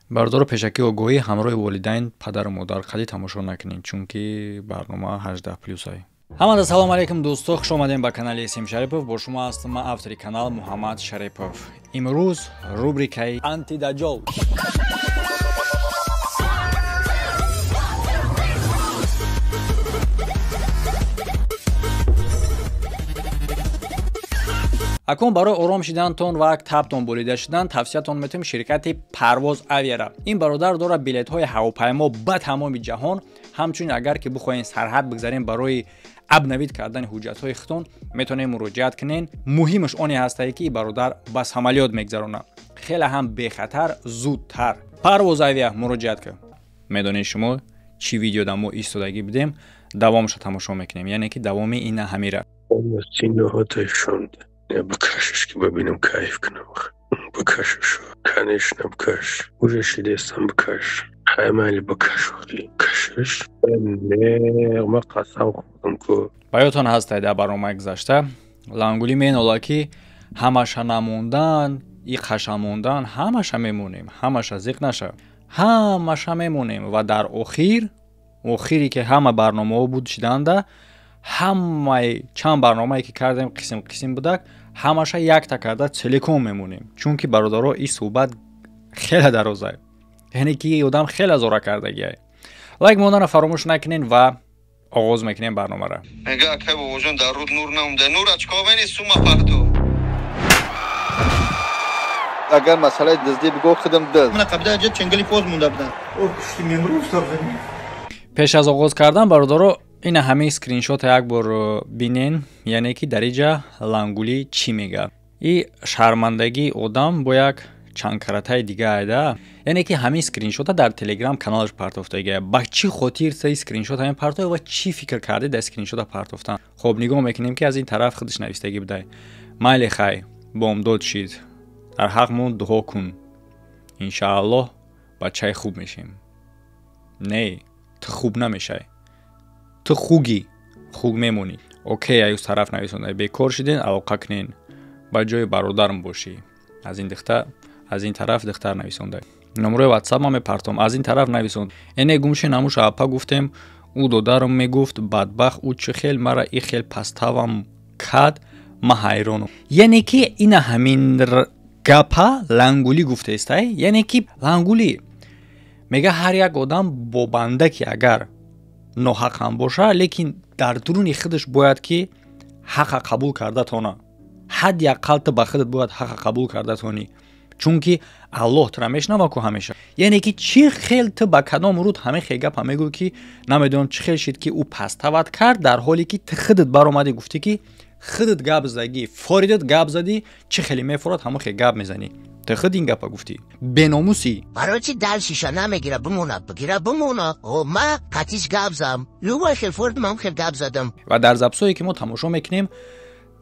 бардор пешакӣ огоҳӣ ҳамроҳи волидайн падару модар қади тамошо накунед, чунки барнома 18+ ай. Ҳамада салом алейкум дӯсто, хуш омадем ба канали Есим Шарипов. Бо шумо ҳастам ман автори канал Муҳаммад Шарипов. Имрӯз рубрикаи антидаҷол. акун барои ором шидантон ва табтон болида шудан тавсиятон метавонем ширкати Парвоз Авиара. Ин бародар дорад билетҳои ҳавопаймо ба тамоми ҷаҳон. ҳамчунин агар ки бихоҳем сарҳад бигзарем барои абнавид кардани ҳуҷҷатҳои худтон метавонем муроҷиат кунен. муҳимаш оне ҳастае ки бародар ба самолёт мегзаронад, хеле ҳам бехатар, зудтар. Парвоз Авиа муроҷиат кун. Медонед шумо чӣ видеода мо истодагӣ будем, давомашро тамошо мекунем, яъне ки давоми ина ҳамира. Я бакашешь, бабинам кайф канам. Бакашешь, конечно, бакаш. Уже шидестам бакаш. Хаймали бакаш. Кашеш. Не, ма қасам худам ко. Баётон ҳастае дар барномаи гузашта лангулӣ менола ки ҳамаша намондан, иқаша мондан, ҳамаша мемонем, ҳамаша зиқ наша. ҳамаша мемонем ва дар охири ки ҳама барномаҳо буд шиданда, ҳамаи чанд барномае ки кардем қисм будак, ҳамаша якта карда целиком мемонем, чунки бародаро ин суҳбат хеле дарозае, яъне ки одам хеле зора кардагиае. лайк монданро фаромӯш накунен ва оғоз мекунем барномаро. Мега акай бобоҷон дар руд нур намонда. Нур ачковени сума пахту. Агар масъалаи дизди бигӯ хидам диз. Мана қабда ҷа чангали поз монда будам. О кушти мемрӯ устовани. Пеш аз оғоз кардан бародаро ина ҳамаи скриншота як бор бинен, яъне ки дар инҷа лангулӣ чӣ мегӯяд. И шармандагии одам бо як чанкаратаи дига айда, яъне ки ҳамаи скриншота дар телеграм каналаш партофтагиа. Ба чӣ хотир саи скриншота ҳамин партоф ва чӣ фикр карди дар скриншота партофтан. Хоб нигоҳ мекунем ки аз ин тараф худаш навистагӣ будай. Майли хай, бомдод шид. дар ҳақмон дуо кун. Иншааллоҳ бачаи хуб мешем. Не, ту хуб намешай. ту хуг мемонӣ. Окей, аюз тараф нависонда бекор шиден, алоқа кунен. ба ҷои бародарм бошӣ. аз ин тараф духтар нависонда. номерои ватсапам мепартом, аз ин тараф нависонд. эне гумши намуша апа гуфтем, ӯ додарм мегуфт бадбахт ӯ чӣ хел мара и хел паставам кад, ма ҳайронам. яъне ки ина ҳамин гапа лангулӣ гуфтаестай, яъне ки лангулӣ мега ҳар як одам бо банда ки агар ноҳақ ҳам боша, лекин дар дуруни худаш бояд ки ҳаққа қабул кардатона. ҳадди аққал ту ба худат бояд ҳаққа қабул кардатонӣ, чунки аллоҳ тура мешнава ку ҳамеша. яъне ки чӣ хел ту ба кадом руд ҳамин хел гапа мегӯй ки намедонам чӣ хел шид ки ӯ пастават кард, дар ҳоле ки ту худат баромадӣ гуфтӣ ки худат гап задагӣ, форидат гап задӣ, чӣ хеле мефорад ҳамон хел гап мезанӣ. ту худ ин гапа гуфтӣ. Беномусӣ. барои чӣ дар шиша намегира бимона, бигира бимона. О ма қатиш гап зам. Любой хел форид мам хел гап задам. ва дар записое ки мо тамошо мекунем,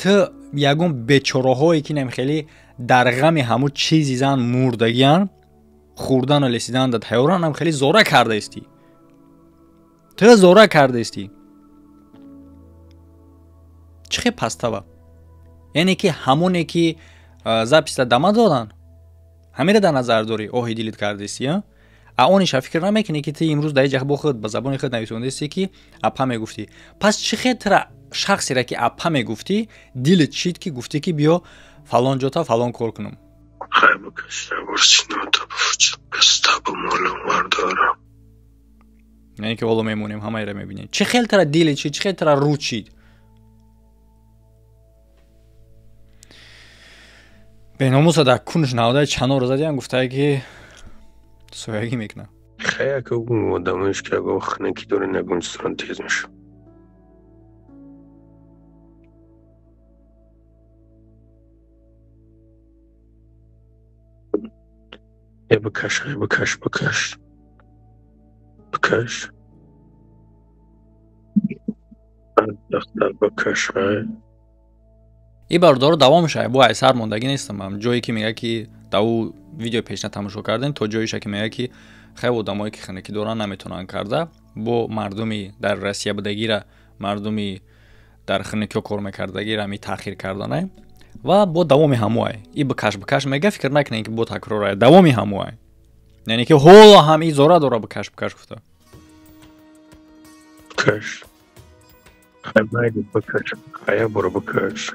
ту ягон бечораҳое ки намхели дар ғами ҳамун чизи зан мурдагиян, хурдану лесидан да тайёран, намхели зора кардаистӣ. ту зора кардаистӣ. чӣ хел пастава? яъне ки ҳамоне ки записта дама додан, ҳамира дар назар дорӣ, оҳи дилит кардаистӣ, а ониша фикр намекунӣ ки ту имрӯз дар ҷаҳ бо худ ба забони худ нависондаистӣ ки апа мегуфтӣ. пас чӣ хел тура шахсеро ки апа мегуфтӣ, дилит шид ки гуфтӣ ки биё фалон ҷота фалон кор кунам. яъне ки ҳоло мемонем, ҳамаеро мебинем. чӣ хел тура дилит шид, чӣ хел тура руд шид. беномуса дар кунш навдаи чаноро задиям, гуфтае ки соягӣ мекунам. Хая ка гум одамоиш ки агон хнаки дорен ягон чизрон тез меша. Бакаш. Бакаш. ин бародаро давомша бо айсар мондагӣ нестам. ҷое ки мега ки дар ӯ видео пешна тамошо кардем, то ҷоеша ки мега ки хеле одамое ки ханакӣ доран наметавонанд карда, бо мардуми дар Россия будагира, мардуми дар ханакиҳо кор мекардагира ми таъхир карданай ва бо давоми ҳамоай. И бакаш мега фикр накунед ки бо такрорай, давоми ҳамоай. یعنی که حالا هم این زوره داره بکش گفته کش خیلی بکش خیلی برو بکش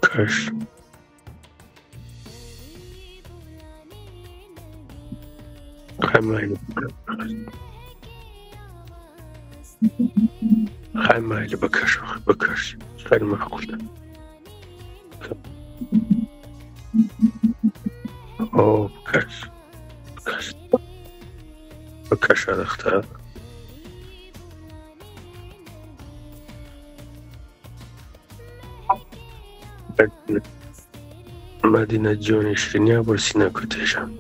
کش خیلی بکش خیلی معقوله اوه بکش ادخته مدینه جون شیرینی برسی نکتشم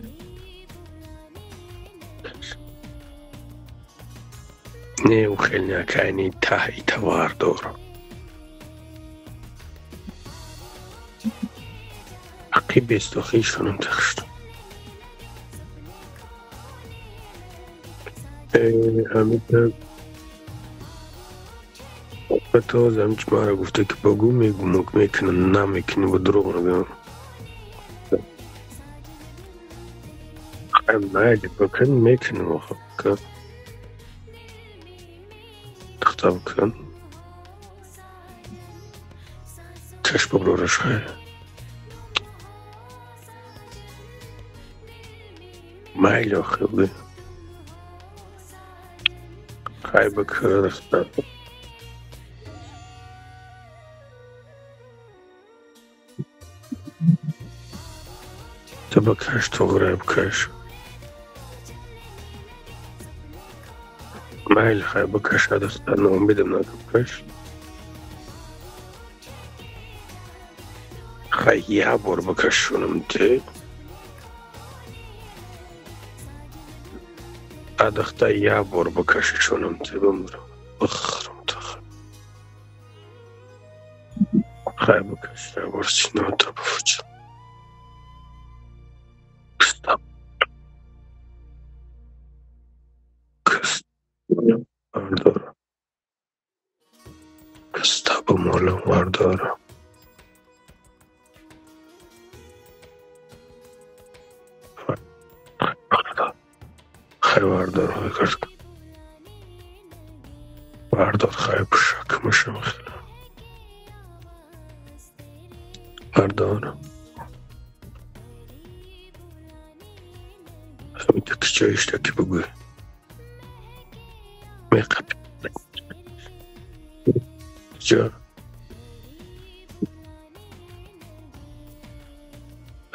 نه او خیلی نکنی تهی توار دارم حقی بیست و خیشونم تخشتم همین به تازه همچه مرا گفته که بگو میگو میکنن نمیکنی با دروغ نگم خیلی بکن میکنم آخه که تخته بکن کش ببرورش خیلی مایل آخه بگه خیلی بکن رخته تو بکش تو غره بکش مایل خیلی بکش ادسته نامیدم نده بکش خیلی یه بار بکش شونم تی ادخته یه بار بکش شونم تی بمرم بخرم تخم خیلی بکش یه بار سینه تا بفوچم وردارم کستاب مالم وردارم خیلی وردار های کرد وردار خیلی بشک مشم خیلی وردارم همین تکی چایش تکی بگوی میقب جا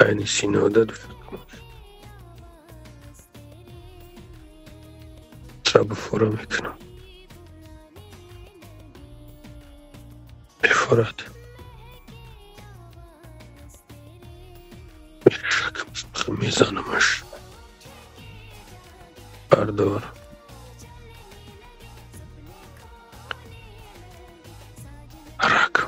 اینی سینه داد فکر ترا بفورا میکنم بفورد شکمش میزنمش بردار رک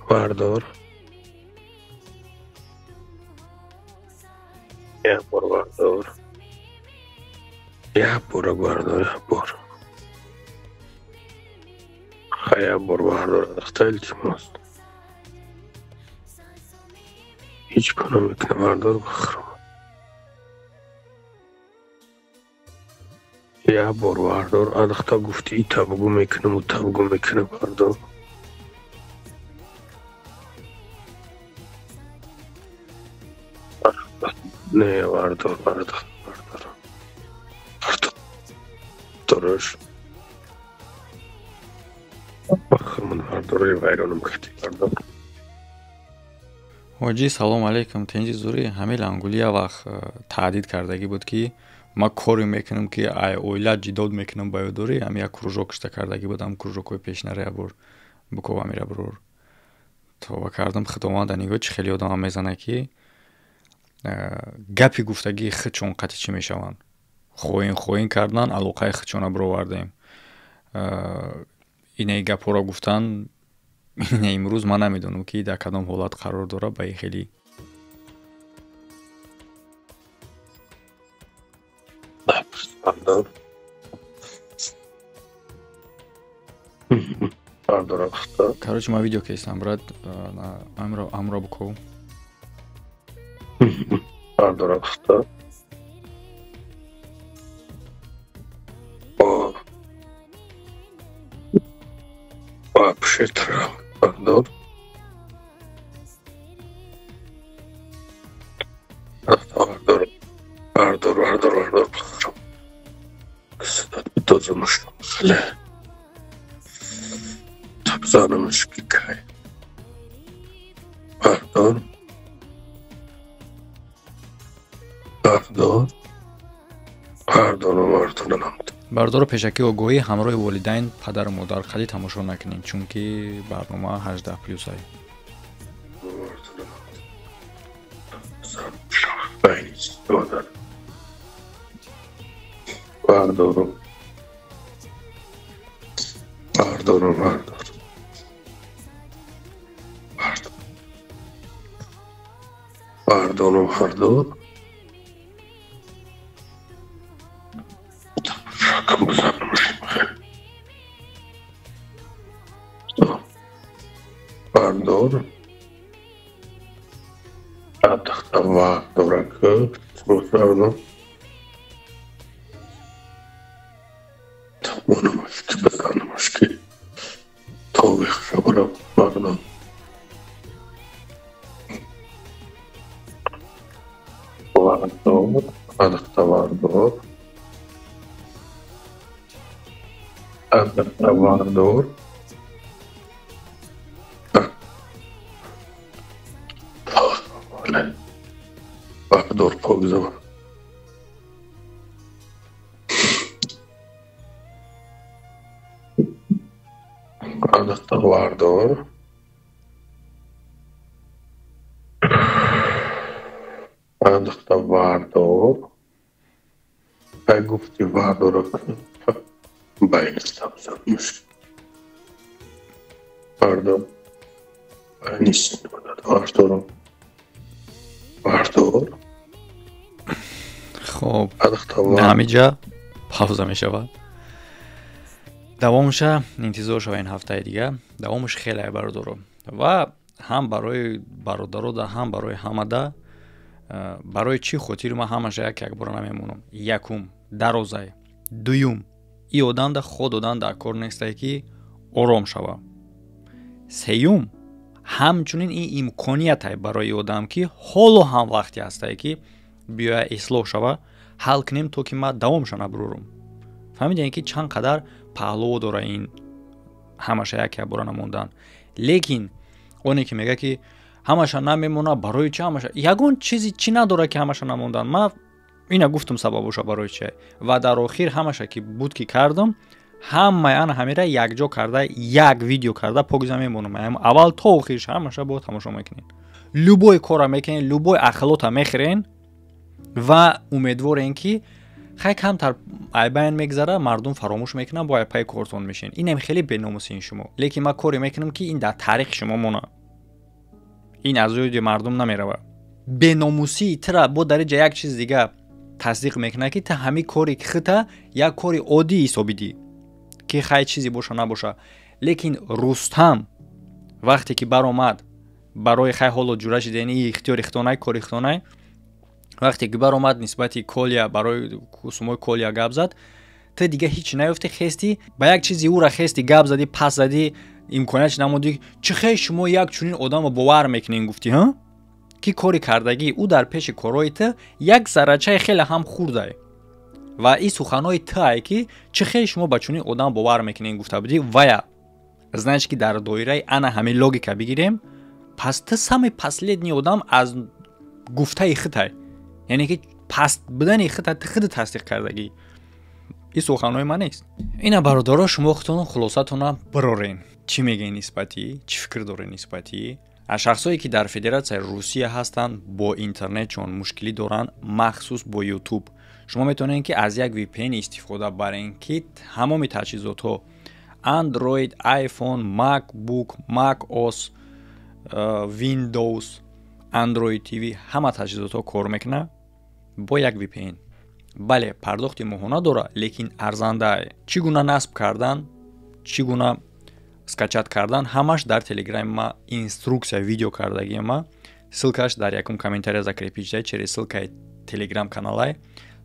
وردار یه بار وردار یه بار وردار یه بار خیلی بار وردار دخته التماس هیچ کنم میکنه وردار بخرم یه بار وردار ادخته گفتی ای تبگو میکنم و تبگو میکنه وردار نه وردار دارش بخرمون وردار ویرانم کتی وردار حاجی سلام علیکم تنجی زوری همه لانگولی وقت تعدید کردگی بود که ما کاری میکنم که ای اویلا جداد میکنم باید دوری هم یک کروژوک شده کردگی بودم کروژوکوی پیش نره بور بکوه میره برور تو کردم خداوند دنیگاه چی خیلی آدم میزنه که گپی گفتگی خچون قطع چی میشوند خوین کردن علاقه خچونه برو وردیم اینه گپو را گفتن اینه امروز من نمیدونم که در کدام حالت قرار داره به خیلی بردار بردار اختا Короче, ما видео кестам, брат. Амро буков. بردار اختا پشترا بردار بردار بردار بردار بردار صدات بتازه مشتم خله تبزانمش بکای بردار بردار بردار و بردار نمید бардору пешакӣ огоҳӣ ҳамроҳи волидайн падару модар қади тамошо накунед, чунки барнома 18+ ай. بردارو بردارو بردار بردارو بردار شکم بزنمشیم خیلی بردار اتختم وقت دارکه بردارو تمانمش که بزنمش که تاویخ شبرم بردار بردار اتختم بردار اتختم بردار بردار پاگزم اتختم بردار اتختم بردار گفتی بردار باینستم زنمش بردار نیست بردار بردار خب ҳамиҷа пауза мешавад. давомша интизор шава ин ҳафтаи дига. давомш хеле бародаро ва ҳам барои бародарода ҳам барои ҳамада барои чӣ хотир ма ҳамаша як бора намемонам. якум дарозай, дуюм и оданда ход одан дар кор нестай ки ором шава. сеюм ҳамчунин ин имкониятае барои одам ки ҳоло ҳам вақте ҳастае ки биёя ислоҳ шава, ҳал кунем то ки ма давомша набурорум. фаҳмидем ки чанд қадар паҳлуво дора ин ҳамаша як бора намондан. лекин оне ки мега ки ҳамаша намемона барои чи ҳамаша ягон чизи чи надора ки ҳамаша намондан. ма ина гуфтум сабабуша барои чи ва дар охир ҳамаша ки буд ки кардам ҳамаи ана ҳамира якҷо карда як видео карда погза мемонам. аввал то охирш ҳамаша бо тамошо мекунед. любой кора мекунед, любой ахлота мехӯрен ва умедворен ки хай камтар айбайн мегзара мардум фаромӯш мекунад бо айпай кортон мешин. инам хеле беномусин шумо. лекин ма коре мекунам ки ин дар таърихи шумо мона. ин аз ёди мардум намерава. беномусии тира бо дариҷа як чиз дига тасдиқ мекунад ки та ҳами кори хита як кори оддӣ ҳисобидӣ ки хай чизе боша набоша. лекин рустам вақте ки баромад барои хай ҳоло ҷура шидани ихтиёри хитонай кори хитонай, вақте ки баромад нисбати колия барои кусумои колия гап зад, та дига ҳич наёфти хести ба як чизи ура хести гап зади пас зади имконият намудӣ чи хей шумо як чунин одамро бовар мекунед гуфтӣ ҳа ки кори кардагӣ ӯ дар пеши корои та як заррачаи хеле ҳам хурдай ва ин суханои тае ки чи хей шумо ба чунин одам бовар мекунед гуфта будӣ вая значит ки дар доираи ана ҳамин логика бигирем пас та самый последний одам аз гуфтаи хитай яъне ки паст будани хита хида тасдиқ кардагӣ. ин суханои ман нест. ина бародаро шумо худтон хулосатона барорен. чӣ мегӯед нисбати чӣ фикр доред нисбати аз шахсое ки дар федератсияи Русия ҳастанд бо интернет чун мушкилӣ доранд махсус бо YouTube. шумо метавонед ки аз як VPN истифода барен ки тамоми таҷҳизотҳо Android, iPhone, MacBook, macOS, Windows, Android TV ҳама таҷҳизотҳо кор мекунад бо як VPN. бале пардохти моҳона дора, лекин арзанда. Чӣ гуна насб кардан, чӣ гуна скачат кардан, ҳамаш дар телеграми ма инструксия видео кардагии ма. Ссылкаш дар якум комментария закрепичдай через ссылкаи телеграм каналай.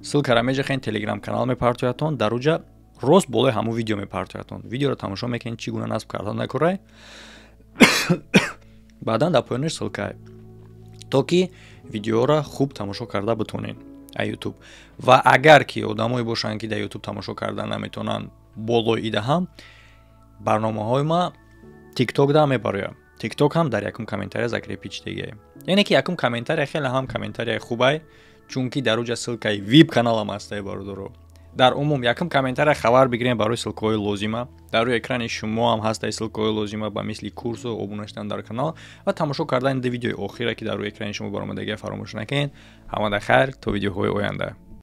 Ссылкара межахен телеграм канал мепартоятон, дар уҷа рост болои ҳамун видео мепартоятон. Видеоро тамошо мекунед чӣ гуна насб кардан накурай. баъдан дар поёнаш ссылкай, то ки видеоро хуб тамошо карда битонен аз YouTube. Ва агар ки одамое бошанд ки дар YouTube тамошо карда наметонанд, болои ида ҳам барномаҳои ма TikTok да мебароям. TikTok ҳам дар якум комментария закрепич дигай. Яъне ки якум комментария хеле ҳам комментария хубай, чунки дар уҷа ссылкаи VIP каналам ҳастай бародаро. дар умум якум комментария хабар бигирем барои ссылкаҳои лозима. дар рӯи экрани шумо ҳам ҳастай ссылкаҳои лозима ба мисли курсу обуна шудан дар канал ва тамошо кардани видеои охира ки дар рӯи экрани шумо баромадагиро фаромӯш накунед. ҳамада хайр то видеоҳои оянда.